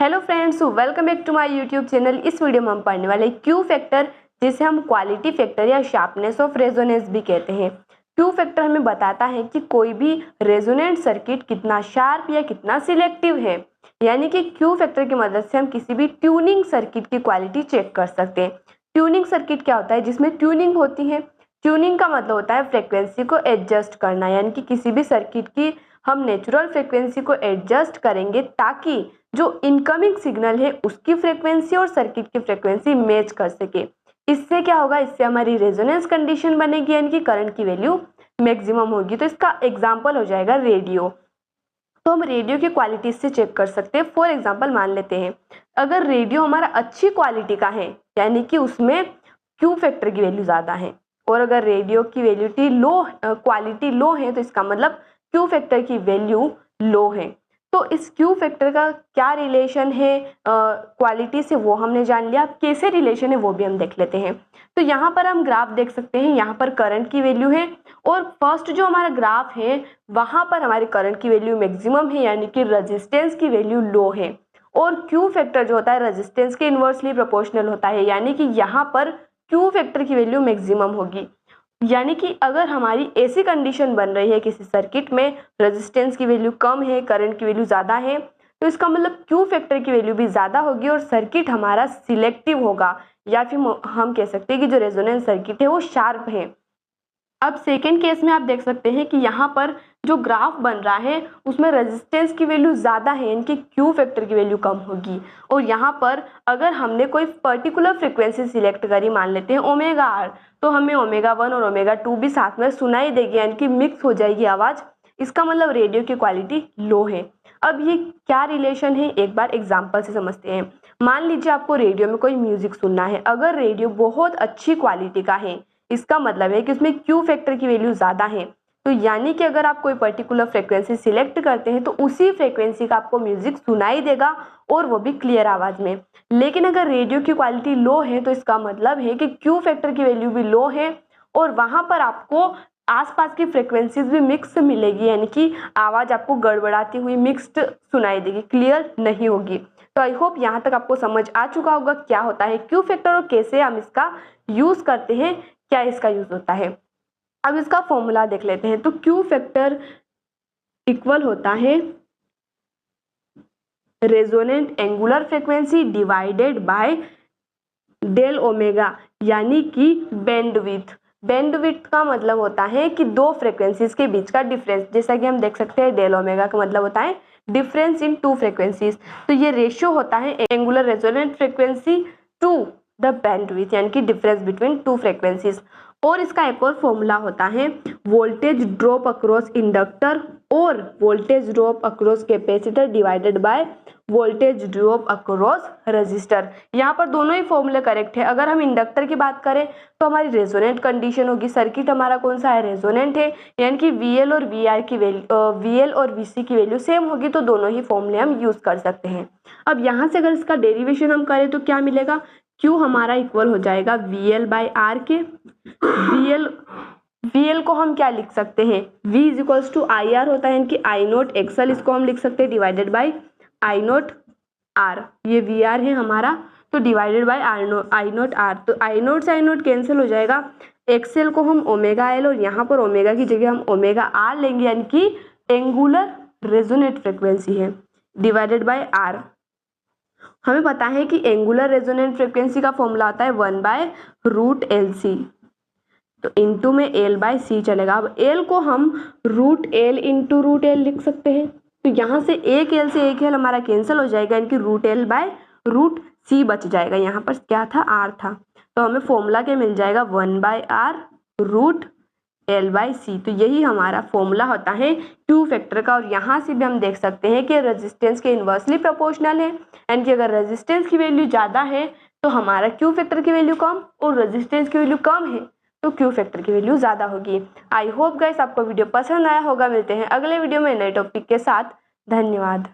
Hello friends, welcome back to my YouTube channel. इस video में हम पढ़ने वाले क्यू फैक्टर, जिसे हम क्वालिटी फैक्टर या शार्पनेस ऑफ रेजोनेंस भी कहते हैं। क्यू फैक्टर हमें बताता है कि कोई भी रेजोनेंट सर्किट कितना शार्प या कितना सिलेक्टिव है। यानी कि क्यू फैक्टर की मदद से हम किसी भी ट्यूनिंग सर्किट की क्वालिटी चेक कर सकते हैं। ट्यूनिंग सर्किट क्या होता है? जिसमें ट्यूनिंग होती है। ट्यूनिंग का मतलब होता है फ्रिक्वेंसी को एडजस्ट करना, यानी कि किसी भी सर्किट की हम नेचुरल फ्रिक्वेंसी को एडजस्ट करेंगे ताकि जो इनकमिंग सिग्नल है उसकी फ्रिक्वेंसी और सर्किट की फ्रिक्वेंसी मैच कर सके। इससे क्या होगा? इससे हमारी रेजोनेंस कंडीशन बनेगी, यानी कि करंट की वैल्यू मैक्सिमम होगी। तो इसका एग्जांपल हो जाएगा रेडियो। तो हम रेडियो की क्वालिटी से चेक कर सकते हैं। फॉर एग्जांपल मान लेते हैं, अगर रेडियो हमारा अच्छी क्वालिटी का है, यानी कि उसमें क्यू फैक्टर की वैल्यू ज़्यादा है, और अगर रेडियो की वैल्यू लो क्वालिटी लो है, तो इसका मतलब क्यू फैक्टर की वैल्यू लो है। तो इस क्यू फैक्टर का क्या रिलेशन है क्वालिटी से, वो हमने जान लिया। कैसे रिलेशन है वो भी हम देख लेते हैं। तो यहाँ पर हम ग्राफ देख सकते हैं, यहाँ पर करंट की वैल्यू है, और फर्स्ट जो हमारा ग्राफ है वहाँ पर हमारे करंट की वैल्यू मैक्सिमम है, यानी कि रेजिस्टेंस की वैल्यू लो है। और क्यू फैक्टर जो होता है रेजिस्टेंस के इन्वर्सली प्रोपोर्शनल होता है, यानी कि यहाँ पर क्यू फैक्टर की वैल्यू मैक्सिमम होगी। यानी कि अगर हमारी ऐसी कंडीशन बन रही है किसी सर्किट में, रेजिस्टेंस की वैल्यू कम है, करंट की वैल्यू ज़्यादा है, तो इसका मतलब क्यू फैक्टर की वैल्यू भी ज़्यादा होगी और सर्किट हमारा सिलेक्टिव होगा, या फिर हम कह सकते हैं कि जो रेजोनेंस सर्किट है वो शार्प है। अब सेकेंड केस में आप देख सकते हैं कि यहाँ पर जो ग्राफ बन रहा है उसमें रेजिस्टेंस की वैल्यू ज़्यादा है, यानी कि क्यू फैक्टर की वैल्यू कम होगी। और यहाँ पर अगर हमने कोई पर्टिकुलर फ्रिक्वेंसी सिलेक्ट करी, मान लेते हैं ओमेगा आर, तो हमें ओमेगा 1 और ओमेगा 2 भी साथ में सुनाई देगी, यानी कि मिक्स हो जाएगी आवाज़। इसका मतलब रेडियो की क्वालिटी लो है। अब ये क्या रिलेशन है, एक बार एग्जाम्पल से समझते हैं। मान लीजिए आपको रेडियो में कोई म्यूजिक सुनना है। अगर रेडियो बहुत अच्छी क्वालिटी का है, इसका मतलब है कि उसमें क्यू फैक्टर की वैल्यू ज़्यादा है। तो यानी कि अगर आप कोई पर्टिकुलर फ्रिक्वेंसी सिलेक्ट करते हैं तो उसी फ्रिक्वेंसी का आपको म्यूजिक सुनाई देगा, और वो भी क्लियर आवाज़ में। लेकिन अगर रेडियो की क्वालिटी लो है तो इसका मतलब है कि क्यू फैक्टर की वैल्यू भी लो है, और वहाँ पर आपको आसपास की फ्रिक्वेंसीज भी मिक्स मिलेगी, यानी कि आवाज़ आपको गड़बड़ाती हुई मिक्स्ड सुनाई देगी, क्लियर नहीं होगी। तो आई होप यहाँ तक आपको समझ आ चुका होगा क्या होता है क्यू फैक्टर और कैसे हम इसका यूज़ करते हैं, क्या इसका यूज होता है। अब इसका फॉर्मूला देख लेते हैं। तो क्यू फैक्टर इक्वल होता है resonant angular frequency divided by del omega, यानी कि बैंडविड्थ। बैंडविड्थ का मतलब होता है कि दो फ्रीक्वेंसीज के बीच का डिफरेंस। जैसा कि हम देख सकते हैं डेल ओमेगा का मतलब होता है डिफरेंस इन टू फ्रीक्वेंसीज। तो ये रेशियो होता है angular resonant frequency to the bandwidth, यानी कि डिफरेंस बिटवीन टू फ्रीक्वेंसीज। और इसका एक और फॉर्मूला होता है वोल्टेज ड्रॉप अक्रॉस इंडक्टर और voltage drop across capacitor divided by voltage drop across register. यहाँ पर दोनों ही फॉर्मूले करेक्ट है। अगर हम इंडक्टर की बात करें तो हमारी रेजोनेंट कंडीशन होगी, सर्किट हमारा कौन सा है? रेजोनेंट है, यानी कि VL और VR की वैल्यू VL और VC की वैल्यू सेम होगी, तो दोनों ही फॉर्मूले हम यूज कर सकते हैं। अब यहाँ से अगर इसका डेरिवेशन हम करें तो क्या मिलेगा? Q हमारा इक्वल हो जाएगा VL बाय R के। VL को हम क्या लिख सकते हैं? V is equals to IR होता है, यानी कि I नोट XL, इसको हम लिख सकते हैं divided by I note R। ये VR है हमारा, तो divided by I note R। तो I नोट से I नोट कैंसिल हो जाएगा। XL को हम ओमेगा L, और यहाँ पर ओमेगा की जगह हम ओमेगा R लेंगे, यानी कि एंगुलर रेजोनेंट फ्रिक्वेंसी है, डिवाइडेड बाई R। हमें पता है कि एंगुलर रेजोनेंट फ्रिक्वेंसी का फॉर्मूला आता है 1/√LC, तो इंटू में L/C चलेगा। अब L को हम √L इंटू √L लिख सकते हैं। तो यहाँ से एक L से एक L हमारा कैंसिल हो जाएगा, यानी कि √L/√C बच जाएगा। यहाँ पर क्या था? R था। तो हमें फॉर्मूला क्या मिल जाएगा? 1/R√L/C। तो यही हमारा फॉर्मूला होता है क्यू फैक्टर का। और यहाँ से भी हम देख सकते हैं कि रेजिस्टेंस के इन्वर्सली प्रोपोर्शनल है, यानी कि अगर रेजिस्टेंस की वैल्यू ज़्यादा है तो हमारा क्यू फैक्टर की वैल्यू कम, और रेजिस्टेंस की वैल्यू कम है तो क्यू फैक्टर की वैल्यू ज़्यादा होगी। आई होप गाइस आपको वीडियो पसंद आया होगा। मिलते हैं अगले वीडियो में नए टॉपिक के साथ। धन्यवाद।